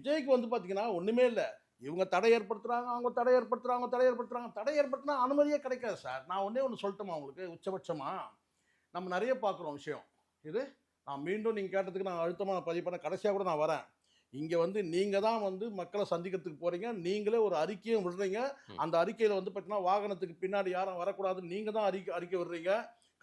விஜய்க்கு வந்து பாத்தீங்கன்னா ஒண்ணுமே இல்ல. இவங்க தடை ஏற்படுத்துறாங்க, அவங்க தடை ஏற்படுத்துறாங்க, அவங்க தடை ஏற்படுத்துறாங்க. தடை ஏற்படுத்தினா அனுமதியே கிடைக்காது சார். நான் ஒண்ணே ஒண்ணு சொல்லட்டுமா உங்களுக்கு உச்சபட்சமா? நம்ம நெறைய பார்க்குறோம் விஷயம். இது நான் மீண்டும் நீங்க கேட்டதுக்கு நான் அழுத்தமா பதிவு பண்ண கடைசியா கூட நான் வரேன். இங்க வந்து நீங்க தான் வந்து மக்கள சந்திக்கிறதுக்கு போறீங்க. நீங்களே ஒரு அறிக்கையும் விடுறீங்க. ம். அந்த அறிக்கையில வந்து பார்த்தீங்கன்னா, வாகனத்துக்கு பின்னாடி யாரும் வரக்கூடாதுன்னு நீங்க தான் அறிக்கை விடுறீங்க.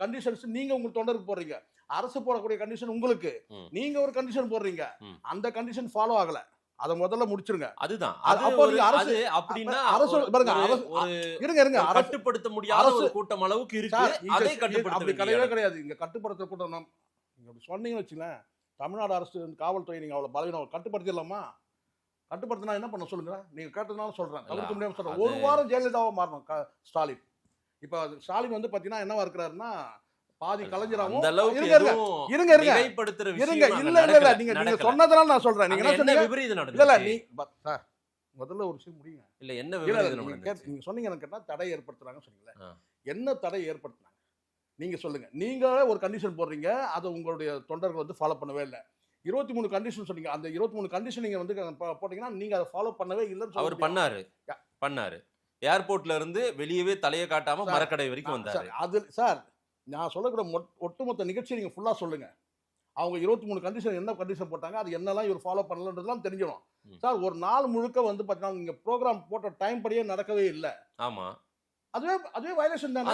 கண்டிஷன்ஸ் நீங்க உங்க தொண்டருக்கு போடுறீங்க. அரசு போடக்கூடிய கண்டிஷன் உங்களுக்கு. ம். நீங்க ஒரு கண்டிஷன் போடுறீங்க. ம். அந்த கண்டிஷன் ஃபாலோ ஆகல. அத முதல்ல முடிச்சிருங்க. அதுதான். அப்போ நீங்க அது அப்படின்னா அரசு பாருங்க ஒரு இருங்க அரசு கட்டுப்படுத்த முடியாத ஒரு கூட்டம் அளவுக்கு இருக்கு. சார், அதை அப்படி கட்டுப்படுத்த கிடையவே கிடையாது. இங்க கட்டுப்படுத்துற கூட்டம் நீங்க அப்படி சொன்னீங்கன்னு வச்சுங்களேன், தமிழ்நாடு அரசு காவல்துறை நீங்க அவ்வளவு பலவீனம் கட்டுப்படுத்திடலாமா? கட்டுப்படுத்தினா என்ன பண்ண சொல்லுங்க? நீங்க கேட்டதுனால சொல்றேன். தவிர்க்க முடியாம சொல்றேன். ஒரு வாரம் ஜெயலலிதாவா மாறணும் ஸ்டாலின். இப்ப ஸ்டாலின் வந்து பாத்தீங்கன்னா என்னவா இருக்கிறாருன்னா, பாதி கலைஞராவும் அந்த அளவுக்கு இருங்க மிகைப்படுத்துற விஷயம் இல்ல நீங்க சொன்னதனால நான் சொல்றேன். நீங்க என்ன என்ன சொன்னீங்க? விபரீதம் இல்ல நடந்துச்சு? நீ சார் முதல்ல ஒரு விஷயம் முடியுங்க. இல்ல என்ன இல்ல விபரீதம் நடந்துச்சு? நீங்க சொன்னீங்க எனக்கு கேட்டா தடை ஏற்படுத்துறாங்கன்னு சொன்னீங்கல்ல. ஆ. என்ன தடை ஏற்படுத்துனாங்க? நீங்க சொல்லுங்க. நீங்களே ஒரு கண்டிஷன் போடுறீங்க. அத உங்களுடைய தொண்டர்கள் வந்து ஃபாலோ பண்ணவே இல்ல. 23 கண்டிஷன் சொன்னீங்க. அந்த 23 கண்டிஷன் நீங்க வந்து போட்டீங்கன்னா, நீங்க அத ஃபாலோ பண்ணவே இல்லன்னு அவர் சொல்ல பண்ணாரு. ஏர்போர்ட்ல இருந்து வெளியவே தலைய காட்டாம சார், மரக்கடை வரைக்கும் வந்தாரு. சார் நான் சொல்லக்கூடிய ஒட்டுமொத்த நிகழ்ச்சியை நீங்க ஃபுல்லா சொல்லுங்க. அவங்க 23 கண்டிஷன் என்ன கண்டிஷன் போட்டாங்க, அது என்னலாம் இவர் ஃபாலோ பண்ணலன்றதெல்லாம் தெரிஞ்சிடும். சார் ஒரு நாள் முழுக்க வந்து பார்த்தீங்கன்னா, நீங்க ப்ரோகிராம் போட்ட டைம் படியே நடக்கவே இல்ல. ஆமா. அதுவே வயலேஷன் தானே.